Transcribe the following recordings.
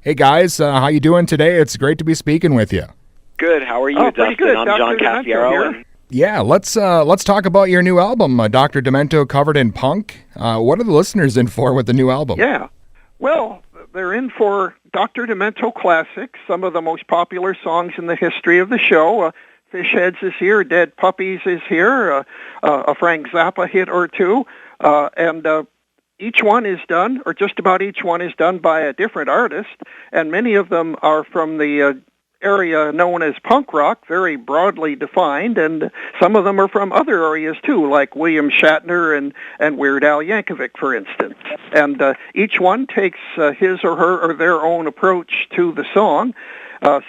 Hey guys, how you doing today? It's great to be speaking with you. Good. How are you, pretty Dustin? good. I'm Dr. John Cafiero. Demento And Yeah, let's talk about your new album, Dr. Demento Covered in Punk. What are the listeners in for with the new album? Yeah. Well, they're in for Dr. Demento classics, some of the most popular songs in the history of the show. Fish Heads is here, Dead Puppies is here, a Frank Zappa hit or two, and each one is done, or just about each one is done by a different artist, and many of them are from the area known as punk rock, very broadly defined, and some of them are from other areas too, like William Shatner and Weird Al Yankovic, for instance. And each one takes his or her or their own approach to the song.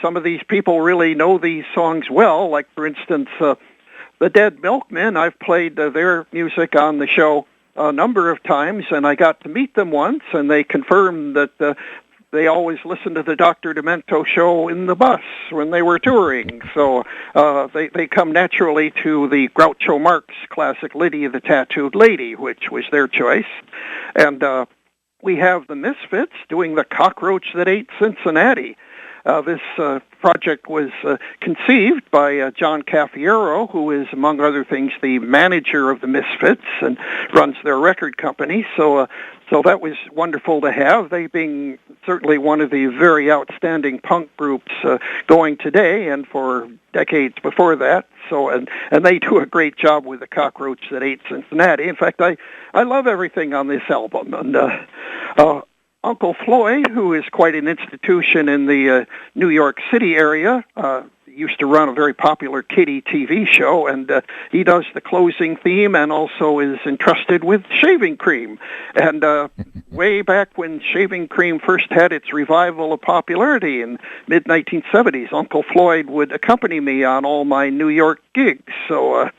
Some of these people really know these songs well, like, for instance, the Dead Milkmen. I've played their music on the show a number of times, and I got to meet them once, and they confirmed that they always listened to the Dr. Demento Show in the bus when they were touring. So they come naturally to the Groucho Marx classic Lydia the Tattooed Lady, which was their choice. And we have the Misfits doing The Cockroach That Ate Cincinnati. This project was conceived by John Cafiero, who is, among other things, the manager of the Misfits and runs their record company. So that was wonderful to have, they being certainly one of the very outstanding punk groups going today and for decades before that. So and they do a great job with The Cockroach That Ate Cincinnati. In fact, I love everything on this album. And Uncle Floyd, who is quite an institution in the New York City area, used to run a very popular kiddie TV show, and he does the closing theme and also is entrusted with shaving cream. And way back when shaving cream first had its revival of popularity in mid-1970s, Uncle Floyd would accompany me on all my New York gigs. So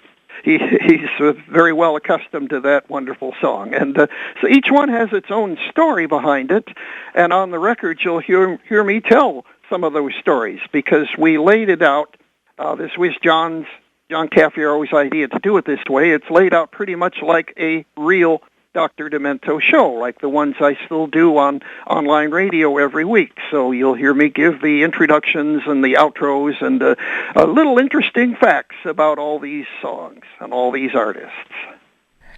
he's very well accustomed to that wonderful song. And so each one has its own story behind it, and on the record you'll hear me tell some of those stories, because we laid it out. This was John Cafiero's idea to do it this way. It's laid out pretty much like a real Dr. Demento show, like the ones I still do on online radio every week. So you'll hear me give the introductions and the outros and little interesting facts about all these songs and all these artists.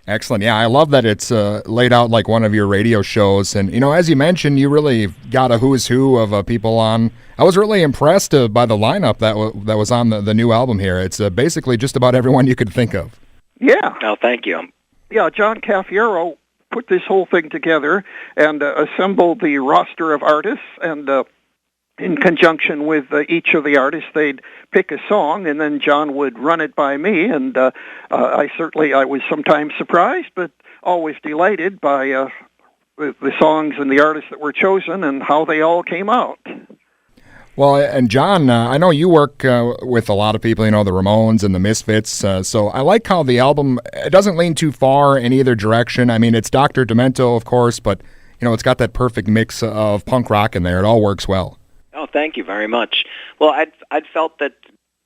Excellent. Yeah, I love that it's laid out like one of your radio shows. And, as you mentioned, you really got a who's who of people on. I was really impressed by the lineup that was on the new album here. It's basically just about everyone you could think of. Yeah. Oh, thank you. Yeah, John Cafiero put this whole thing together and assembled the roster of artists, and in conjunction with each of the artists, they'd pick a song, and then John would run it by me, and I was sometimes surprised, but always delighted by the songs and the artists that were chosen and how they all came out. Well, and John, I know you work with a lot of people, the Ramones and the Misfits, so I like how the album, it doesn't lean too far in either direction. I mean, it's Dr. Demento, of course, but, it's got that perfect mix of punk rock in there. It all works well. Oh, thank you very much. Well, I'd felt that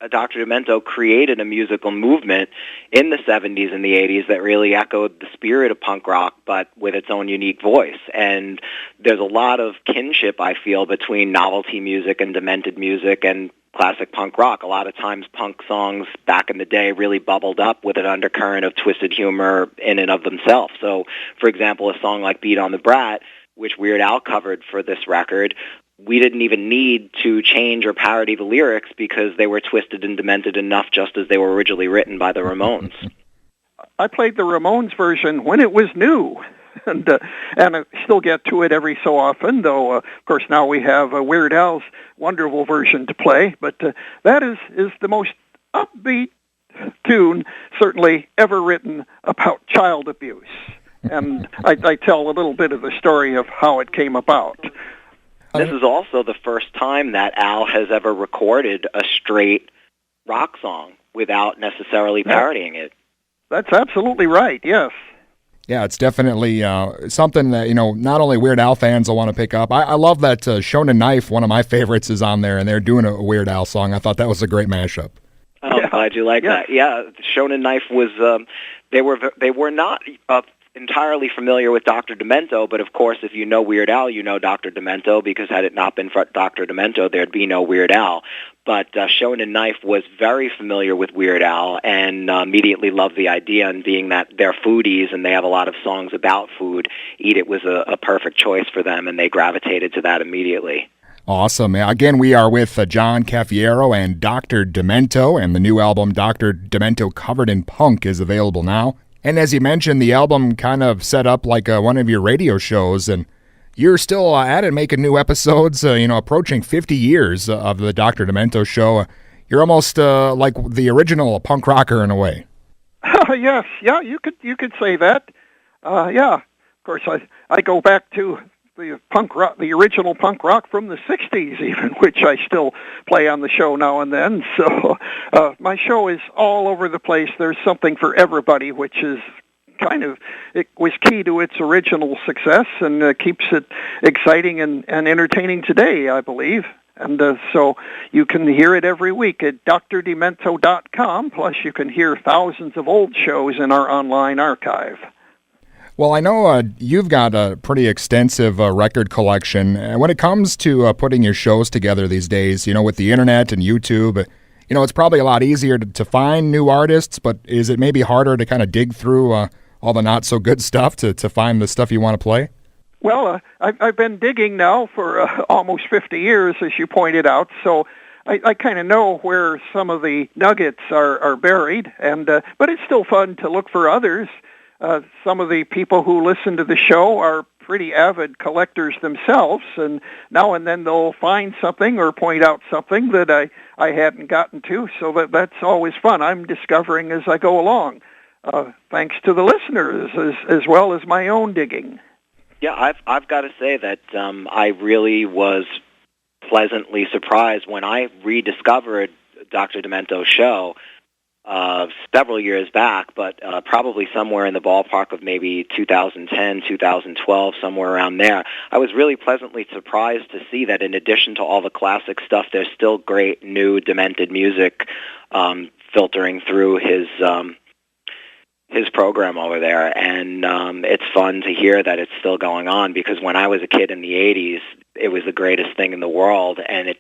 Dr. Demento created a musical movement in the 70s and the 80s that really echoed the spirit of punk rock, but with its own unique voice. And there's a lot of kinship, I feel, between novelty music and demented music and classic punk rock. A lot of times punk songs back in the day really bubbled up with an undercurrent of twisted humor in and of themselves. So, for example, a song like Beat on the Brat, which Weird Al covered for this record, we didn't even need to change or parody the lyrics because they were twisted and demented enough just as they were originally written by the Ramones. I played the Ramones version when it was new, and I still get to it every so often, though, of course, now we have Weird Al's wonderful version to play, but that is the most upbeat tune certainly ever written about child abuse. And I tell a little bit of the story of how it came about. This is also the first time that Al has ever recorded a straight rock song without necessarily parodying it. That's absolutely right, yes. Yeah, it's definitely something that, not only Weird Al fans will want to pick up. I love that Shonen Knife, one of my favorites, is on there, and they're doing a Weird Al song. I thought that was a great mashup. Oh, I'm glad you like that. Yeah, Shonen Knife was, they were not entirely familiar with Dr. Demento, but of course, if you know Weird Al, you know Dr. Demento, because had it not been for Dr. Demento, there'd be no Weird Al. But Shonen Knife was very familiar with Weird Al and immediately loved the idea, and being that they're foodies and they have a lot of songs about food, Eat It was a perfect choice for them, and they gravitated to that immediately. Awesome. Again, we are with John Cafiero and Dr. Demento, and the new album, Dr. Demento Covered in Punk, is available now. And as you mentioned, the album kind of set up like one of your radio shows, and you're still at it, making new episodes, approaching 50 years of the Dr. Demento Show. You're almost like the original punk rocker in a way. Yes, yeah, you could say that. Yeah, of course, I go back to the punk rock, the original punk rock from the 60s even, which I still play on the show now and then. So my show is all over the place. There's something for everybody, which is it was key to its original success and keeps it exciting and entertaining today, I believe. And so you can hear it every week at drdemento.com, plus you can hear thousands of old shows in our online archive. Well, I know you've got a pretty extensive record collection. When it comes to putting your shows together these days, with the internet and YouTube, it's probably a lot easier to find new artists, but is it maybe harder to kind of dig through all the not-so-good stuff to find the stuff you want to play? Well, I've been digging now for almost 50 years, as you pointed out, so I kind of know where some of the nuggets are buried, and but it's still fun to look for others. Some of the people who listen to the show are pretty avid collectors themselves, and now and then they'll find something or point out something that I hadn't gotten to, so that's always fun. I'm discovering as I go along, thanks to the listeners as well as my own digging. Yeah, I've got to say that I really was pleasantly surprised when I rediscovered Dr. Demento's show several years back, but probably somewhere in the ballpark of maybe 2010, 2012, somewhere around there. I was really pleasantly surprised to see that in addition to all the classic stuff, there's still great new demented music filtering through his program over there, and it's fun to hear that it's still going on, because when I was a kid in the 80s, it was the greatest thing in the world, and it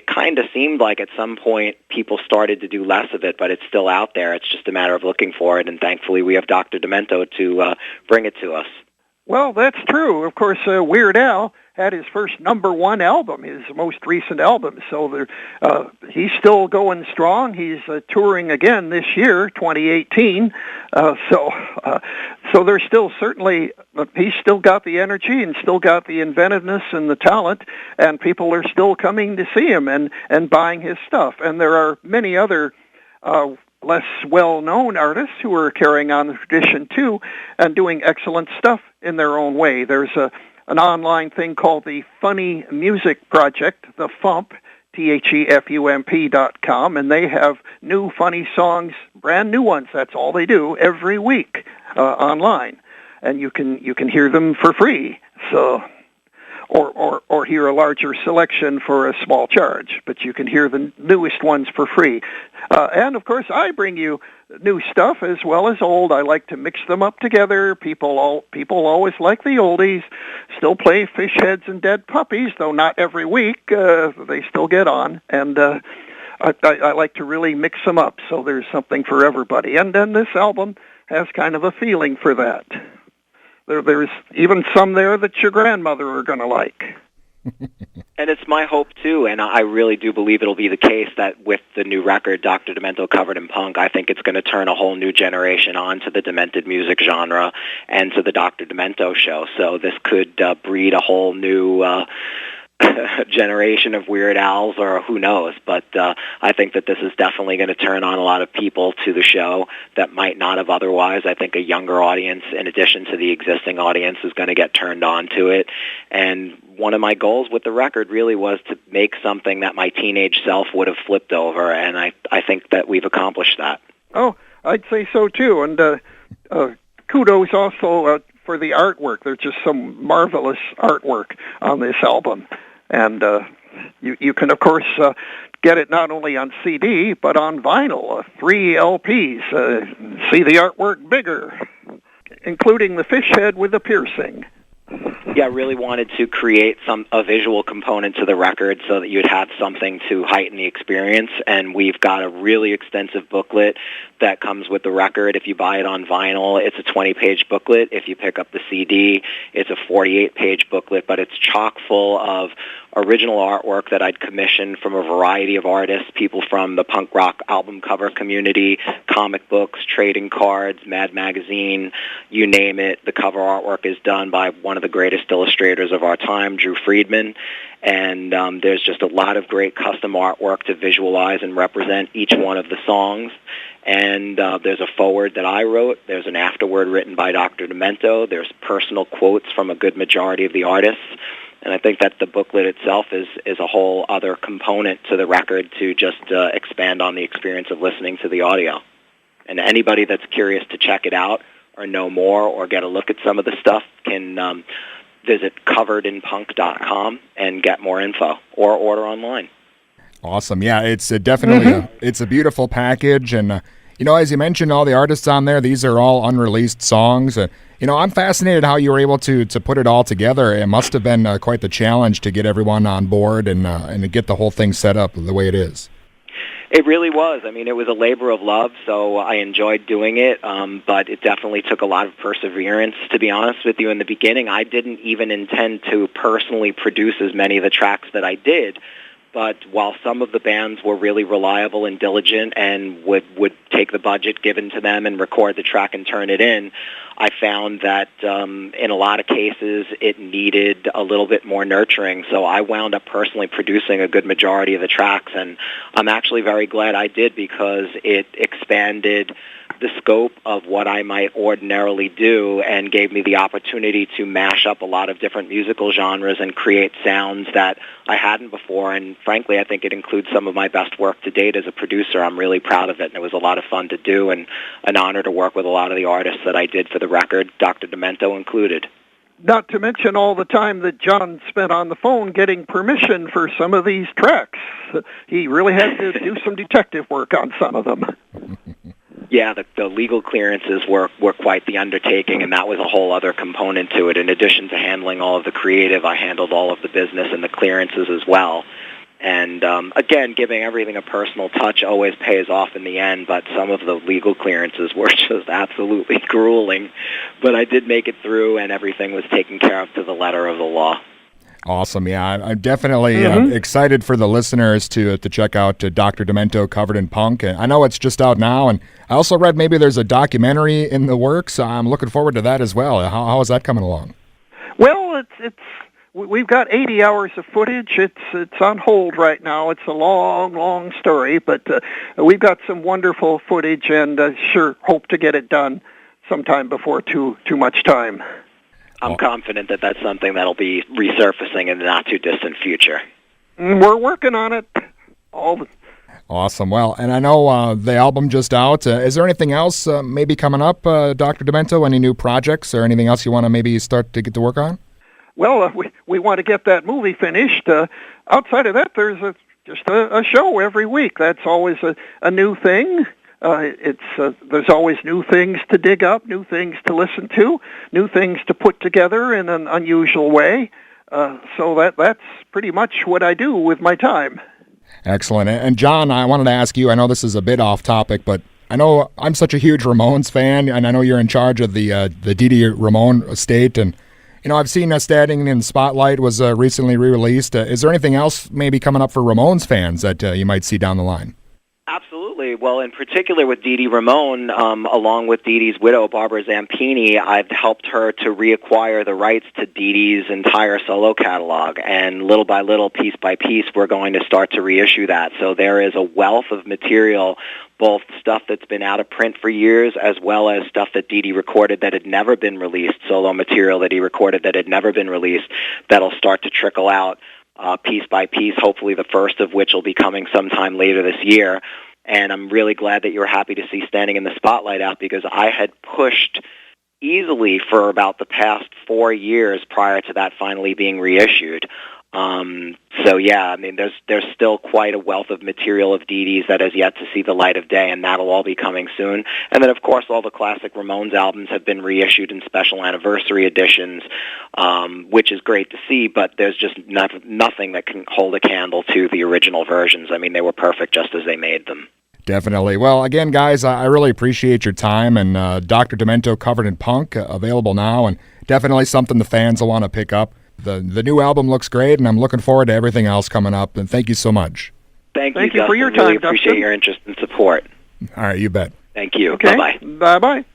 kind of seemed like at some point people started to do less of it, but it's still out there. It's just a matter of looking for it, and thankfully we have Dr. Demento to bring it to us. Well, that's true. Of course, Weird Al had his first #1 album, his most recent album, so he's still going strong. He's touring again this year, 2018, so there's still certainly, he's still got the energy and still got the inventiveness and the talent, and people are still coming to see him and buying his stuff. And there are many other less well-known artists who are carrying on the tradition too and doing excellent stuff in their own way. There's an online thing called the Funny Music Project, the FUMP, THEFUMP.com, and they have new funny songs, brand new ones. That's all they do every week online, and you can hear them for free. So, or hear a larger selection for a small charge, but you can hear the newest ones for free. And of course, I bring you new stuff as well as old. I like to mix them up together. People always like the oldies. Still play Fish Heads and Dead Puppies, though not every week. They still get on, and I like to really mix them up, so there's something for everybody. And then this album has kind of a feeling for that. There's even some there that your grandmother are going to like. And it's my hope, too, and I really do believe it'll be the case that with the new record, Dr. Demento Covered in Punk, I think it's going to turn a whole new generation on to the demented music genre and to the Dr. Demento Show. So this could breed a whole new generation of Weird Als, or who knows, but I think that this is definitely going to turn on a lot of people to the show that might not have otherwise. I think a younger audience, in addition to the existing audience, is going to get turned on to it. And one of my goals with the record really was to make something that my teenage self would have flipped over, and I think that we've accomplished that. Oh, I'd say so too, and kudos also for the artwork. There's just some marvelous artwork on this album. And you can, of course, get it not only on CD, but on vinyl, 3 LPs. See the artwork bigger. including the fish head with the piercing. Yeah, really wanted to create a visual component to the record so that you'd have something to heighten the experience. And we've got a really extensive booklet that comes with the record. If you buy it on vinyl, it's a 20-page booklet. If you pick up the CD, it's a 48-page booklet, but it's chock full of original artwork that I'd commissioned from a variety of artists, people from the punk rock album cover community, comic books, trading cards, Mad Magazine, you name it. The cover artwork is done by one of the greatest illustrators of our time, Drew Friedman, and there's just a lot of great custom artwork to visualize and represent each one of the songs. And there's a foreword that I wrote. There's an afterword written by Dr. Demento. There's personal quotes from a good majority of the artists. And I think that the booklet itself is a whole other component to the record to just expand on the experience of listening to the audio. And anybody that's curious to check it out or know more or get a look at some of the stuff can visit coveredinpunk.com and get more info or order online. Awesome. Yeah, it's definitely it's a beautiful package. And, as you mentioned, all the artists on there, these are all unreleased songs. I'm fascinated how you were able to put it all together. It must have been quite the challenge to get everyone on board and to get the whole thing set up the way it is. It really was. I mean, it was a labor of love, so I enjoyed doing it, but it definitely took a lot of perseverance, to be honest with you. In the beginning, I didn't even intend to personally produce as many of the tracks that I did. But while some of the bands were really reliable and diligent and would take the budget given to them and record the track and turn it in, I found that in a lot of cases it needed a little bit more nurturing. So I wound up personally producing a good majority of the tracks, and I'm actually very glad I did because it expanded the scope of what I might ordinarily do and gave me the opportunity to mash up a lot of different musical genres and create sounds that I hadn't before. And frankly, I think it includes some of my best work to date as a producer. I'm really proud of it, and it was a lot of fun to do and an honor to work with a lot of the artists that I did for the record, Dr. Demento included. Not to mention all the time that John spent on the phone getting permission for some of these tracks. He really had to do some detective work on some of them. Yeah, the legal clearances were quite the undertaking, and that was a whole other component to it. In addition to handling all of the creative, I handled all of the business and the clearances as well. And again, giving everything a personal touch always pays off in the end, but some of the legal clearances were just absolutely grueling. But I did make it through, and everything was taken care of to the letter of the law. Awesome. Yeah, I'm definitely excited for the listeners to check out Dr. Demento Covered in Punk. I know it's just out now, and I also read maybe there's a documentary in the works. I'm looking forward to that as well. How is that coming along? Well, we've got 80 hours of footage. It's on hold right now. It's a long story, but we've got some wonderful footage, and sure hope to get it done sometime before too much time. I'm confident that that's something that'll be resurfacing in the not-too-distant future. We're working on it. Awesome. Well, and I know the album just out. Is there anything else maybe coming up, Dr. Demento? Any new projects or anything else you want to maybe start to get to work on? Well, we want to get that movie finished. Outside of that, there's just a show every week. That's always a new thing. There's always new things to dig up, new things to listen to, new things to put together in an unusual way. So that's pretty much what I do with my time. Excellent. And John, I wanted to ask you, I know this is a bit off topic, but I know I'm such a huge Ramones fan, and I know you're in charge of the Dee Dee Ramone estate, and I've seen Standing in the Spotlight was recently re-released. Is there anything else maybe coming up for Ramones fans that you might see down the line? Absolutely. Well, in particular with Dee Dee Ramone, along with Dee Dee's widow, Barbara Zampini, I've helped her to reacquire the rights to Dee Dee's entire solo catalog. And little by little, piece by piece, we're going to start to reissue that. So there is a wealth of material, both stuff that's been out of print for years, as well as stuff that Dee Dee recorded that had never been released, solo material that he recorded that had never been released, that'll start to trickle out piece by piece, hopefully the first of which will be coming sometime later this year. And I'm really glad that you were happy to see Standing in the Spotlight out, because I had pushed easily for about the past 4 years prior to that finally being reissued. So yeah, I mean, there's still quite a wealth of material of Dee Dee's that has yet to see the light of day, and that'll all be coming soon. And then, of course, all the classic Ramones albums have been reissued in special anniversary editions, which is great to see, but there's just nothing that can hold a candle to the original versions. I mean, they were perfect just as they made them. Definitely. Well, again, guys, I really appreciate your time, and Dr. Demento Covered in Punk, available now, and definitely something the fans will want to pick up. The new album looks great, and I'm looking forward to everything else coming up, and thank you so much. Thank you, for Dustin. your Really time, appreciate Dustin. your interest and support. All right, you bet. Thank you. Okay. Bye-bye. Bye-bye.